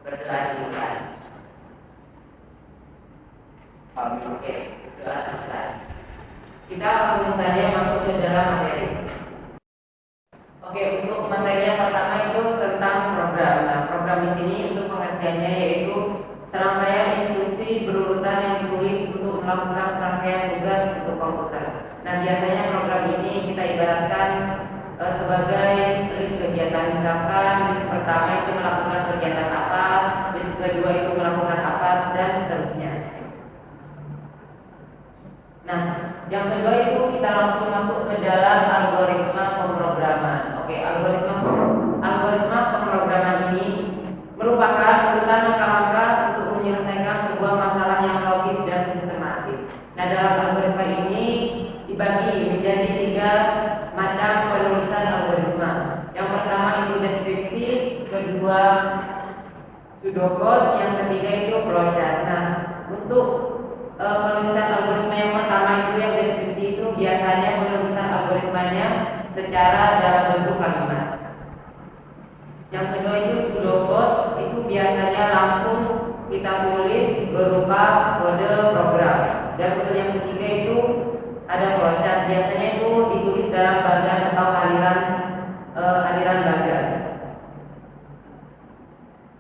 Berdoa dimulai. Oke, doa selesai. Kita langsung saja masuk ke dalam materi. Oke, untuk materi yang pertama itu tentang program. Nah, program di sini untuk pengertiannya yaitu serangkaian instruksi berurutan yang ditulis untuk melakukan serangkaian tugas untuk komputer. Nah, biasanya program ini kita ibaratkan sebagai list kegiatan. Misalkan list pertama itu melakukan kegiatan apa, list kedua itu melakukan apa, dan seterusnya. Nah, yang kedua itu kita langsung masuk ke dalam algoritma pemrograman. Oke, algoritma pemrograman ini merupakan urutan langkah-langkah untuk menyelesaikan sebuah masalah yang logis dan sistematis. Nah, dalam algoritma ini dibagi menjadi 3 macam penulisan algoritma. Yang pertama itu deskripsi, kedua pseudocode, yang ketiga itu flowchart. Nah, untuk penulisan algoritma yang pertama itu yang deskripsi itu biasanya penulisan algoritmanya secara dalam bentuk kalimat. Yang kedua itu pseudocode, itu biasanya langsung kita tulis berupa kode program. Dan untuk yang ketiga itu ada flowchart, biasanya itu ditulis dalam bagan atau aliran bagan.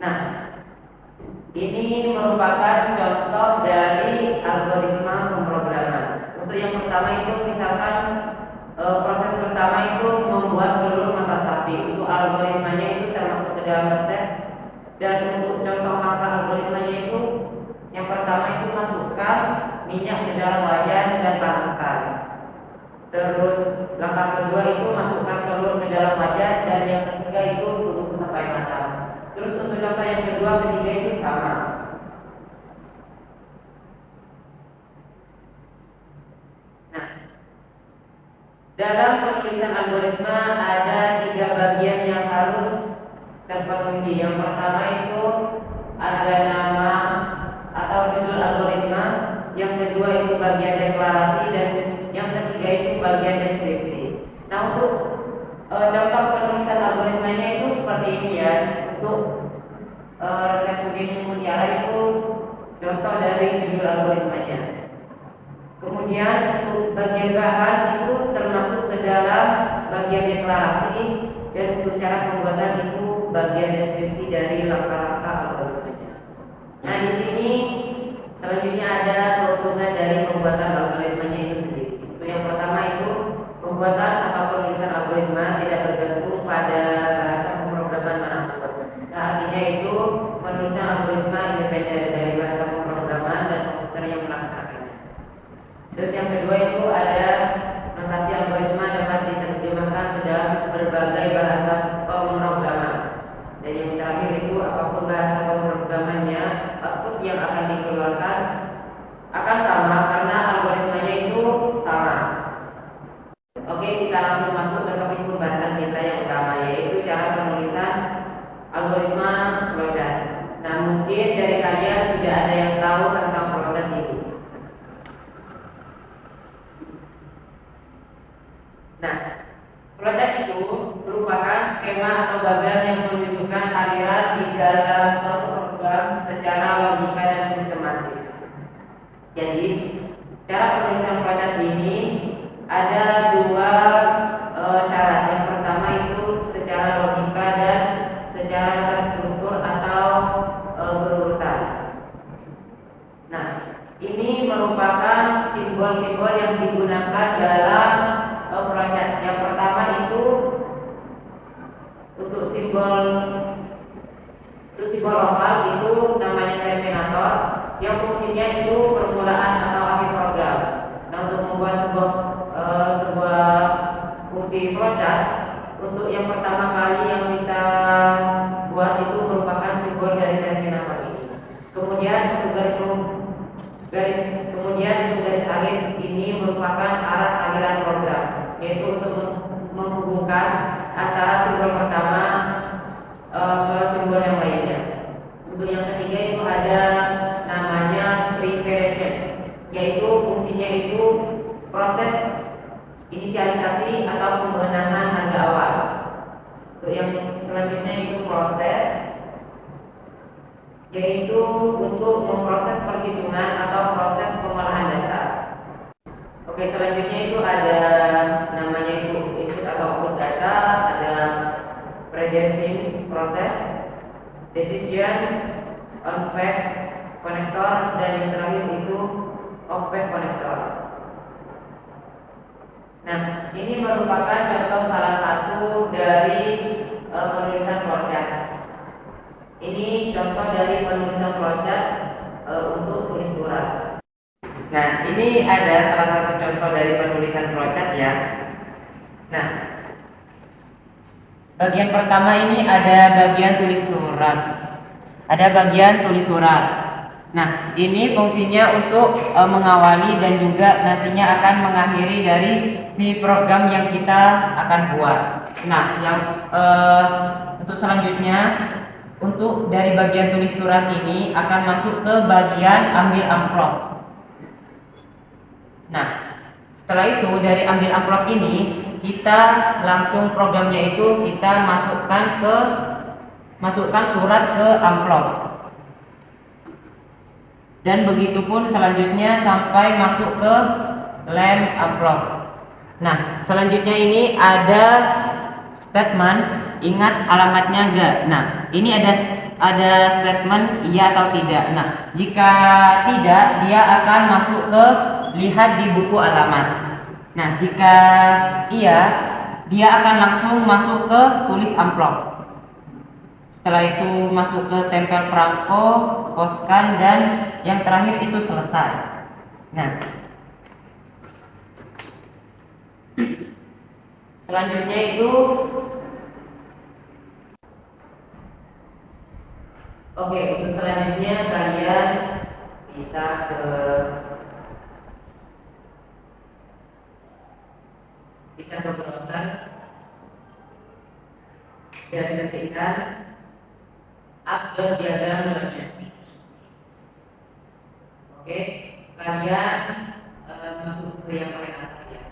Nah, ini merupakan contoh dari algoritma pemrograman. Untuk yang pertama itu misalkan proses pertama itu membuat telur mata sapi. Untuk algoritmanya itu termasuk ke dalam resep. Dan untuk contoh langkah algoritmanya itu yang pertama itu masukkan minyak ke dalam wajan dan panaskan. Terus langkah kedua itu masukkan telur ke dalam wajan, dan yang ketiga itu tunggu sampai matang. Terus untuk contoh yang kedua, ketiga itu sama. Nah, dalam penulisan algoritma ada 3 bagian yang harus terpenuhi. Yang pertama itu ada nama atau judul algoritma, yang kedua itu bagian deklarasi, dan yang ketiga itu bagian deskripsi. Nah, untuk contoh penulisan algoritmanya itu seperti ini ya. Untuk resep puding mutiara itu contoh dari judul algoritmanya. Kemudian untuk bagian bahan itu termasuk ke dalam bagian deklarasi, dan untuk cara pembuatan itu bagian deskripsi dari langkah-langkah algoritmanya. Nah, di sini selanjutnya ada keuntungan dari pembuatan algoritmanya itu sendiri. Untuk yang pertama itu pembuatan atau penulisan algoritma tidak bergantung pada bahasa pemrograman manapun. Nah, artinya itu penulisan algoritma independen dari bahasa pemrograman dan komputer yang melaksanakannya. Terus yang kedua itu ada notasi algoritma dapat diterjemahkan ke dalam berbagai bahasa pemrograman. Dan yang terakhir itu apapun bahasa pemrogramannya, output yang akan dikeluarkan akan sama karena algoritmanya itu sama. Oke, kita langsung masuk ke topik pembahasan kita yang utama, yaitu cara penulisan algoritma flowchart. Nah, mungkin dari kalian sudah ada yang tahu tentang flowchart itu. Nah, flowchart itu merupakan skema atau bagan yang menunjukkan aliran di dalam suatu program secara logika dan sistematis. Jadi, cara penulisan flowchart ini ada 2 syarat. Yang pertama itu secara logika dan secara terstruktur atau berurutan. Nah, ini merupakan simbol-simbol yang digunakan dalam flowchart. Yang pertama itu untuk simbol lokal itu namanya terminator, yang fungsinya itu permulaan atau akhir program. Nah, untuk membuat sebuah fungsi flowchart, untuk yang pertama kali yang kita buat itu merupakan simbol dari terminator ini. Kemudian untuk garis akhir ini merupakan arah aliran program, yaitu untuk menghubungkan antara simbol pertama ke simbol yang lainnya. Untuk yang ketiga itu ada namanya preparation, yaitu fungsinya itu proses inisialisasi atau pembenahan harga awal. Untuk yang selanjutnya itu proses yaitu untuk memproses perhitungan atau proses pengolahan data. Oke, selanjutnya itu ada namanya itu input atau output data, ada predefined proses, decision, on-path connector, dan yang terakhir itu off-path connector. Nah, ini merupakan contoh salah satu dari penulisan flowchart. Ini contoh dari penulisan flowchart untuk tulis surat. Nah, ini ada salah satu contoh dari penulisan flowchart ya. Nah, bagian pertama ini ada bagian tulis surat. Ada bagian tulis surat. Nah, ini fungsinya untuk mengawali dan juga nantinya akan mengakhiri dari si program yang kita akan buat. Nah, yang untuk selanjutnya, untuk dari bagian tulis surat ini akan masuk ke bagian ambil amplop. Nah, setelah itu dari ambil amplop ini kita langsung programnya itu kita masukkan surat ke amplop. Dan begitu pun selanjutnya sampai masuk ke lem amplop. Nah, selanjutnya ini ada statement ingat alamatnya enggak. Nah, ini ada statement iya atau tidak. Nah, jika tidak, dia akan masuk ke lihat di buku alamat. Nah, jika iya, dia akan langsung masuk ke tulis amplop. Setelah itu masuk ke tempel perangko, poskan, dan yang terakhir itu selesai. Nah, selanjutnya itu untuk selanjutnya kalian bisa ke browser dan ketikkan up.diagram.net. Oke, kalian masuk ke yang paling atas ya.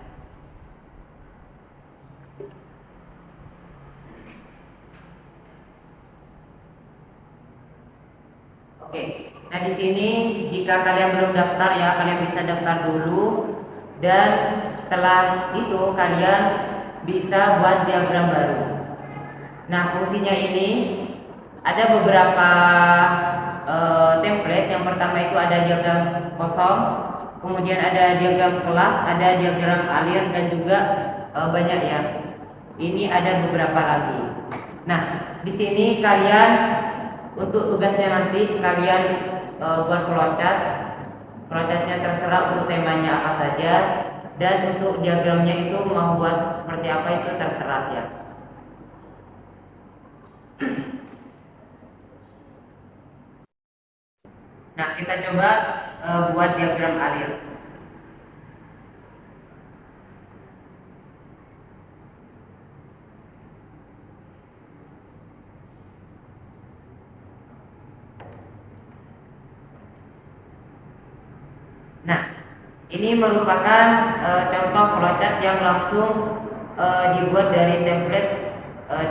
Oke, nah di sini jika kalian belum daftar ya, kalian bisa daftar dulu, dan setelah itu kalian bisa buat diagram baru. Nah, fungsinya ini ada beberapa template. Yang pertama itu ada diagram kosong, kemudian ada diagram kelas, ada diagram alir, dan juga banyak ya. Ini ada beberapa lagi. Nah, di sini kalian untuk tugasnya nanti kalian buat flowchart. Flowchartnya terserah untuk temanya apa saja, dan untuk diagramnya itu mau buat seperti apa itu terserah ya. Nah, kita coba buat diagram alir. Nah, ini merupakan contoh flowchart yang langsung dibuat dari template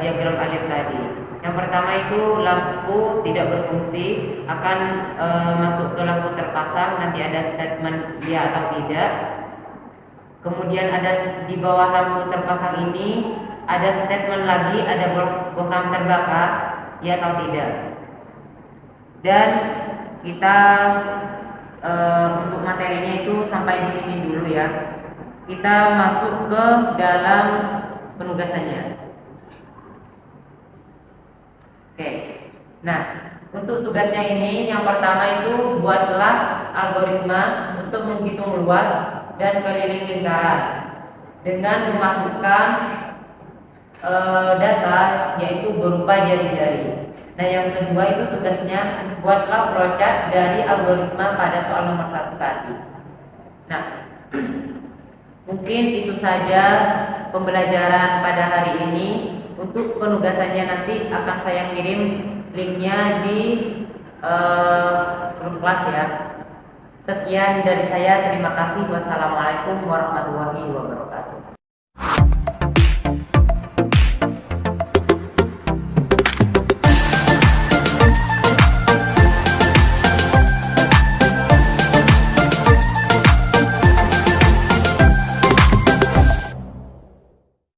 diagram alir tadi. Yang pertama itu lampu tidak berfungsi, akan masuk ke lampu terpasang, nanti ada statement ya atau tidak. Kemudian ada di bawah lampu terpasang ini ada statement lagi, ada program terbakar ya atau tidak. Dan kita untuk materinya itu sampai di sini dulu ya. Kita masuk ke dalam penugasannya. Oke. Nah, untuk tugasnya ini yang pertama itu buatlah algoritma untuk menghitung luas dan keliling lingkaran dengan memasukkan data yaitu berupa jari-jari. Nah, yang kedua itu tugasnya buatlah flowchart dari algoritma pada soal nomor 1 tadi. Nah, mungkin itu saja pembelajaran pada hari ini. Untuk penugasannya nanti akan saya kirim linknya di grup kelas ya. Sekian dari saya, terima kasih. Wassalamualaikum warahmatullahi wabarakatuh.